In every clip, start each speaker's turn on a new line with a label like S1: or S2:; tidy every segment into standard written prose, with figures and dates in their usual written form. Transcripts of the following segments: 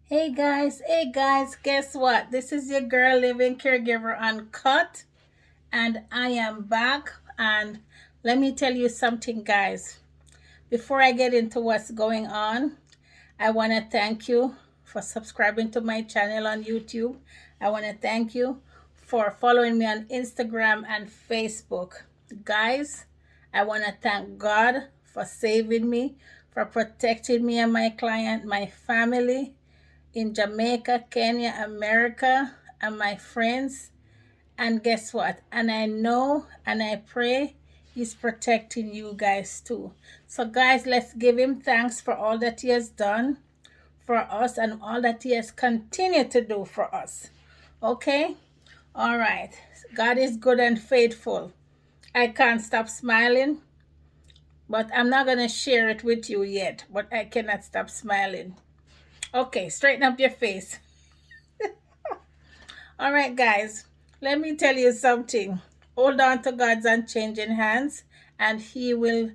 S1: Hey guys, guess what? This is your girl living caregiver uncut, and I am back. And let me tell you something, guys. Before I get into what's going on, I want to thank you for subscribing to my channel on YouTube. I want to thank you for following me on Instagram and Facebook. Guys, I want to thank God for saving me, for protecting me and my client, my family in Jamaica, Kenya, America, and my friends. And guess what? And I know and I pray He's protecting you guys too. So, guys, let's give Him thanks for all that He has done for us and all that He has continued to do for us. Okay? All right. God is good and faithful. I can't stop smiling, but I'm not going to share it with you yet. But I cannot stop smiling. Okay, straighten up your face. All right, guys, let me tell you something. Hold on to God's unchanging hands, and He will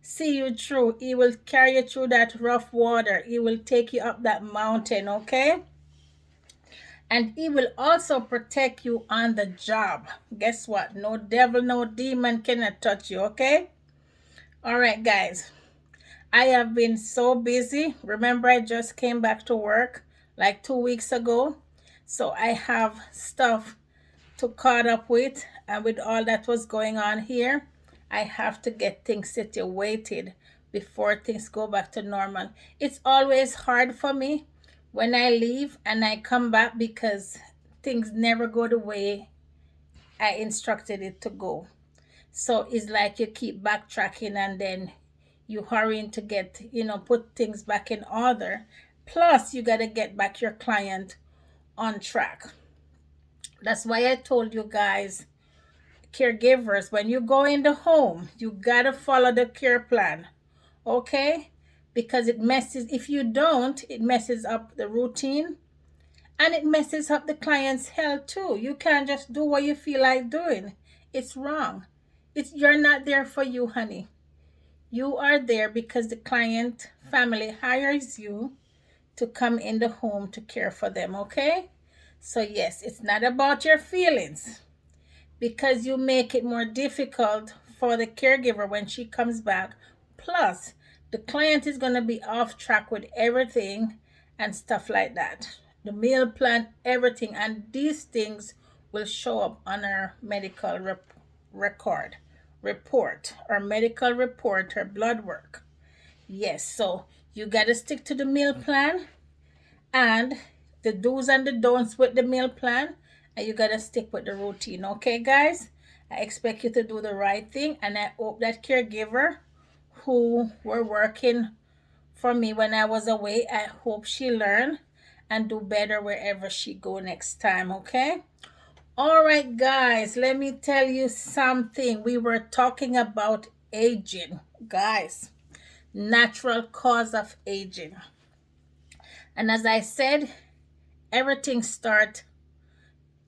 S1: see you through. He will carry you through that rough water. He will take you up that mountain, okay? And He will also protect you on the job. Guess what? No devil, no demon cannot touch you, okay? All right, guys. I have been so busy. Remember, I just came back to work like 2 weeks ago. So I have stuff to caught up with, and with all that was going on here, I have to get things situated before things go back to normal. It's always hard for me when I leave and I come back because things never go the way I instructed it to go. So it's like you keep backtracking and then you hurrying to get, put things back in order. Plus, you got to get back your client on track. That's why I told you guys, caregivers, when you go in the home, you got to follow the care plan. Okay? Because it messes, if you don't, it messes up the routine and it messes up the client's health too. You can't just do what you feel like doing. It's wrong. You're not there for you, honey. You are there because the client family hires you to come in the home to care for them, okay? So yes, it's not about your feelings because you make it more difficult for the caregiver when she comes back. Plus, the client is going to be off track with everything and stuff like that. The meal plan, everything, and these things will show up on our medical record report or medical report or blood work. Yes, so you got to stick to the meal plan and the do's and the don'ts with the meal plan, and you got to stick with the routine. Okay, guys? I expect you to do the right thing, and I hope that caregiver who were working for me when I was away, I hope she learn and do better wherever she go next time, okay? All right, guys, let me tell you something. We were talking about aging, guys. Natural cause of aging. And as I said, everything start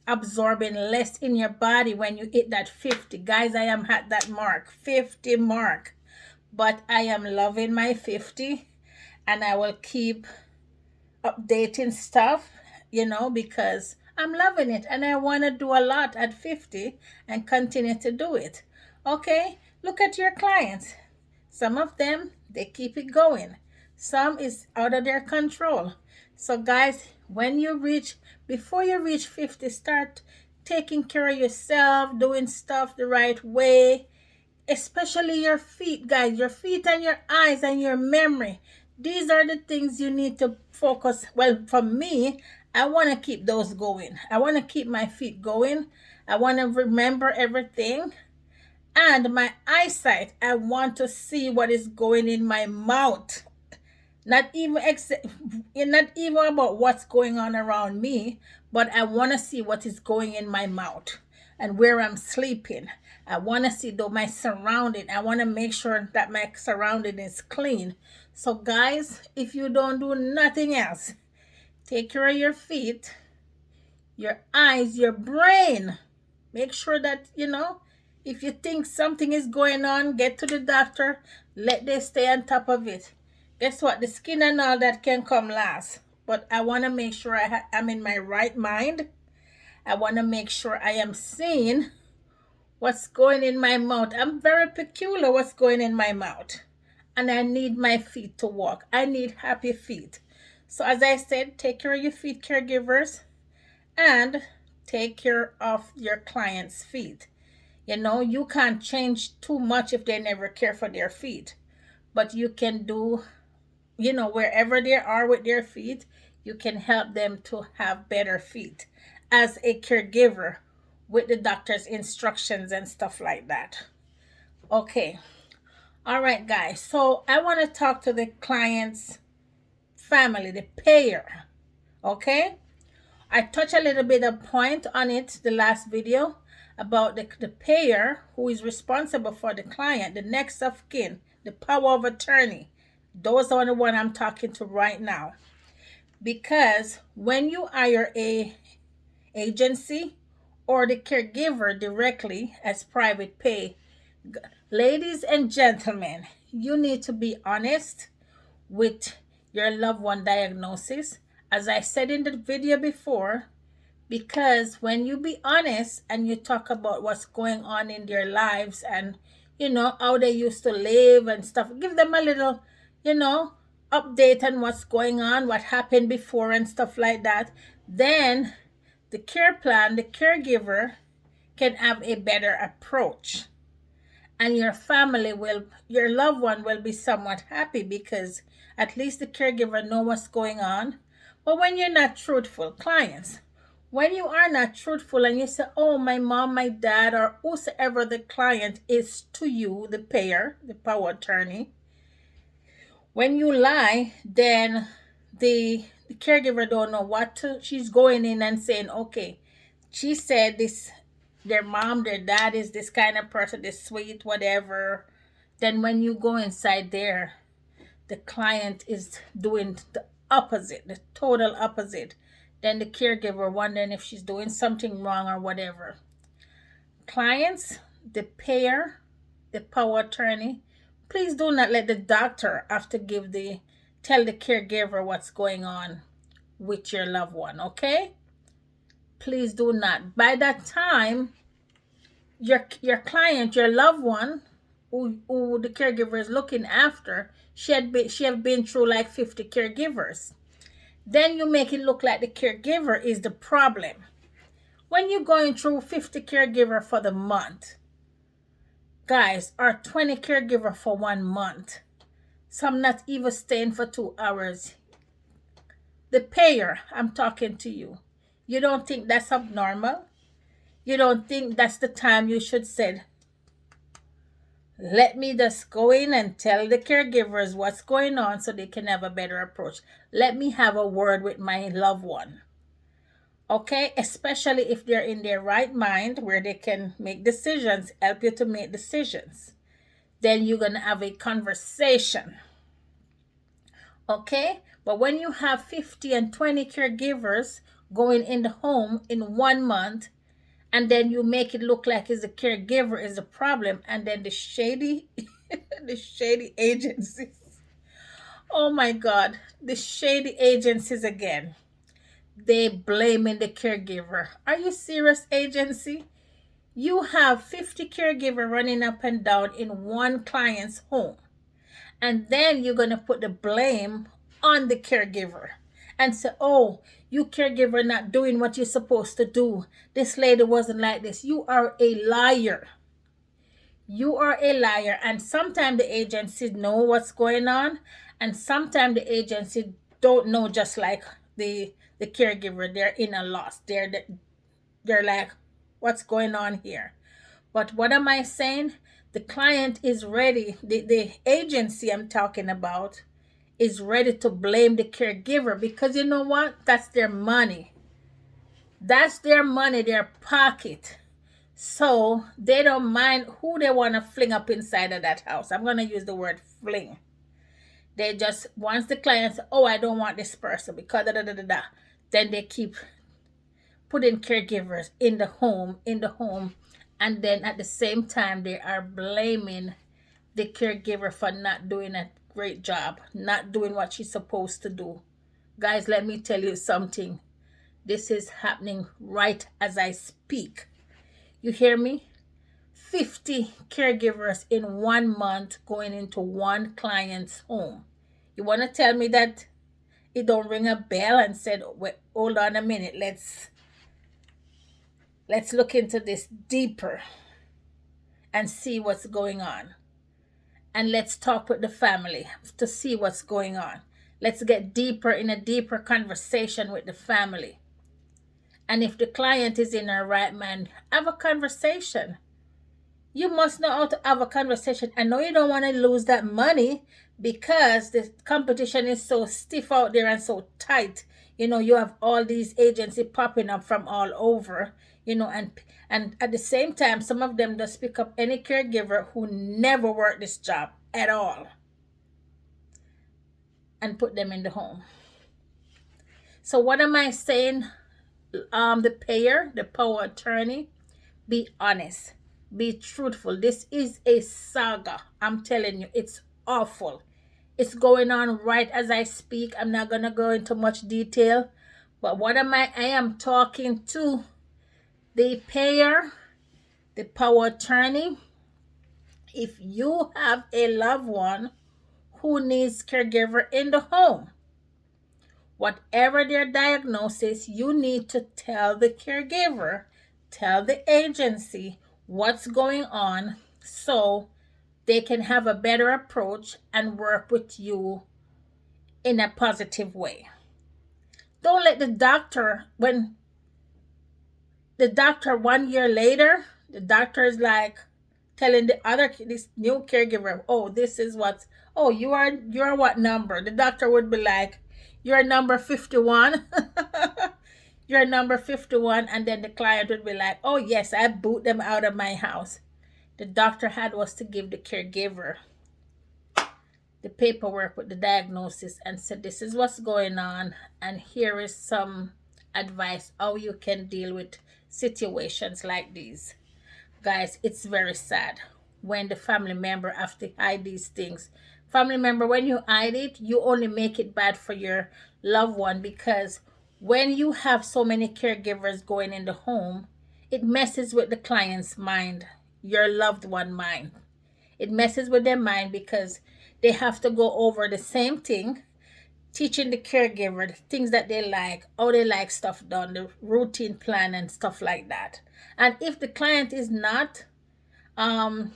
S1: absorbing less in your body when you hit that 50. Guys, I am at that mark, 50 mark. But I am loving my 50 and I will keep updating stuff, because I'm loving it and I want to do a lot at 50 and continue to do it. Okay, look at your clients. Some of them, they keep it going. Some is out of their control. So guys, before you reach 50, start taking care of yourself, doing stuff the right way, especially your feet, guys. Your feet and your eyes and your memory. These are the things you need to focus. Well, for me, I want to keep those going. I want to keep my feet going. I want to remember everything. And my eyesight, I want to see what is going in my mouth. Not even about what's going on around me, but I want to see what is going in my mouth and where I'm sleeping. I want to see my surrounding. I want to make sure that my surrounding is clean. So guys, if you don't do nothing else, take care of your feet, your eyes, your brain. Make sure that, if you think something is going on, get to the doctor. Let them stay on top of it. Guess what? The skin and all that can come last. but I want to make sure I'm in my right mind. I want to make sure I am seeing what's going in my mouth. I'm very peculiar what's going in my mouth. And I need my feet to walk. I need happy feet. So as I said, take care of your feet, caregivers, and take care of your clients' feet. You know, you can't change too much if they never care for their feet. But you can do, wherever they are with their feet, you can help them to have better feet as a caregiver with the doctor's instructions and stuff like that. Okay. All right, guys. So I want to talk to the client's family, the payer. Okay. I touched a little bit of point on it the last video about the payer who is responsible for the client, the next of kin, the power of attorney. Those are the one I'm talking to right now. Because when you hire a agency or the caregiver directly as private pay, ladies and gentlemen, you need to be honest with your loved one diagnosis. As I said in the video before, because when you be honest and you talk about what's going on in their lives and how they used to live and stuff, give them a little update on what's going on, what happened before and stuff like that, then the care plan, the caregiver can have a better approach, and your loved one will be somewhat happy because at least the caregiver know what's going on. But when you're not truthful, clients, when you are not truthful and you say, oh, my mom, my dad, or whosoever the client is to you, the payer, the power attorney, when you lie, then the caregiver don't know what to, she's going in and saying, okay, she said this, their mom, their dad is this kind of person, this sweet, whatever. Then when you go inside there, the client is doing the opposite, the total opposite. Then the caregiver wondering if she's doing something wrong or whatever. Clients, the payer, the power attorney, please do not let the doctor have to tell the caregiver what's going on with your loved one, okay? Please do not. By that time, your client, your loved one, who the caregiver is looking after, she have been through like 50 caregivers. Then you make it look like the caregiver is the problem. When you're going through 50 caregiver for the month, guys, or 20 caregiver for 1 month, some not even staying for 2 hours. The payer, I'm talking to you. You don't think that's abnormal? You don't think that's the time you should say, let me just go in and tell the caregivers what's going on so they can have a better approach. Let me have a word with my loved one. Okay, especially if they're in their right mind where they can make decisions, help you to make decisions. Then you're going to have a conversation. Okay, but when you have 50 and 20 caregivers going in the home in 1 month, and then you make it look like the caregiver is the problem, and then the shady the shady agencies, oh my God, the shady agencies again, they blaming the caregiver. Are you serious, agency? You have 50 caregiver running up and down in one client's home, and then you're going to put the blame on the caregiver and say, oh, you caregiver not doing what you're supposed to do. This lady wasn't like this. You are a liar. You are a liar. And sometimes the agency know what's going on, and sometimes the agency don't know, just like the caregiver. They're in a loss. They're like, what's going on here? But what am I saying? The client is ready. The agency I'm talking about is ready to blame the caregiver, because you know what? That's their money. That's their money, their pocket. So they don't mind who they want to fling up inside of that house. I'm going to use the word fling. They just, once the client says, oh, I don't want this person because da. Then they keep putting caregivers in the home. And then at the same time, they are blaming the caregiver for not doing a great job, not doing what she's supposed to do. Guys, let me tell you something. This is happening right as I speak. You hear me? 50 caregivers in 1 month going into one client's home. You want to tell me that it don't ring a bell and said, wait, hold on a minute, let's look into this deeper and see what's going on. And let's talk with the family to see what's going on. Let's get deeper in a deeper conversation with the family. And if the client is in her right mind, have a conversation. You must know how to have a conversation. I know you don't want to lose that money because the competition is so stiff out there and so tight. You have all these agencies popping up from all over, and at the same time, some of them just pick up any caregiver who never worked this job at all and put them in the home. So what am I saying? The payer, the power attorney, be honest. Be truthful. This is a saga. I'm telling you, it's awful. It's going on right as I speak. I'm not going to go into much detail. But what am I am talking to the payer, the power attorney. If you have a loved one who needs caregiver in the home, whatever their diagnosis, you need to tell the caregiver, tell the agency what's going on so they can have a better approach and work with you in a positive way. Don't let the doctor, when the doctor 1 year later, the doctor is like telling this new caregiver, oh, this is what, oh, you're what number? The doctor would be like, you're number 51. You're number 51. And then the client would be like, oh, yes, I boot them out of my house. The doctor was to give the caregiver the paperwork with the diagnosis and said, this is what's going on. And here is some advice how you can deal with situations like these. Guys, it's very sad when the family member have to hide these things. Family member, when you hide it, you only make it bad for your loved one, because when you have so many caregivers going in the home, it messes with the client's mind, your loved one mind. It messes with their mind because they have to go over the same thing, teaching the caregiver the things that they like, how they like stuff done, the routine plan and stuff like that. And if the client is not able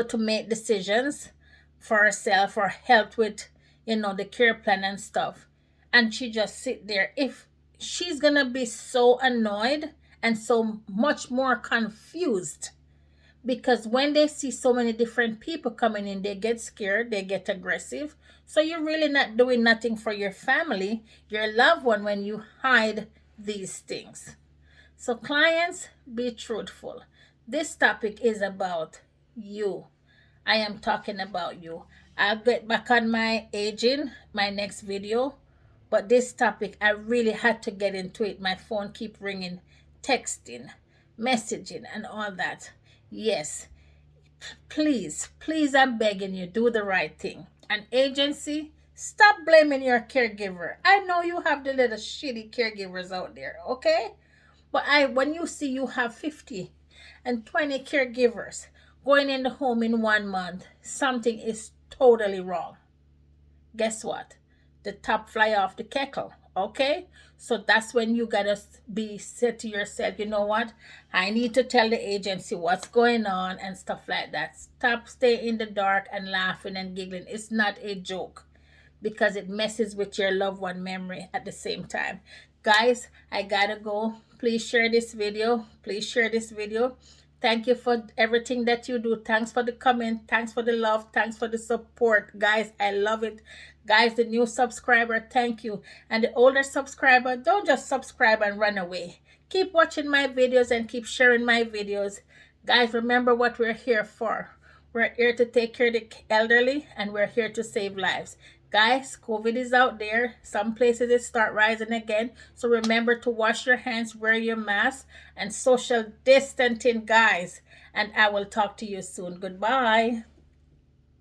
S1: to make decisions for herself or help with, the care plan and stuff, and she just sit there, if she's gonna be so annoyed and so much more confused, because when they see so many different people coming in, they get scared, they get aggressive. So you're really not doing nothing for your family, your loved one, when you hide these things. So clients, be truthful. This topic is about you. I am talking about you. I'll get back on my aging, my next video. But this topic, I really had to get into it. My phone keep ringing, texting, messaging, and all that. Yes, please, I'm begging you, do the right thing. An agency, stop blaming your caregiver. I know you have the little shitty caregivers out there, okay? But when you see you have 50 and 20 caregivers going in the home in 1 month, something is totally wrong. Guess what? The top fly off the kettle, okay? So that's when you gotta said to yourself, you know what? I need to tell the agency what's going on and stuff like that. Stop staying in the dark and laughing and giggling. It's not a joke, because it messes with your loved one memory at the same time. Guys, I gotta go. Please share this video. Please share this video. Thank you for everything that you do. Thanks for the comment. Thanks for the love. Thanks for the support. Guys, I love it. Guys, the new subscriber, thank you. And the older subscriber, don't just subscribe and run away. Keep watching my videos and keep sharing my videos. Guys, remember what we're here for. We're here to take care of the elderly, and we're here to save lives. Guys, COVID is out there. Some places it start rising again. So remember to wash your hands, wear your mask, and social distancing, guys. And I will talk to you soon. Goodbye.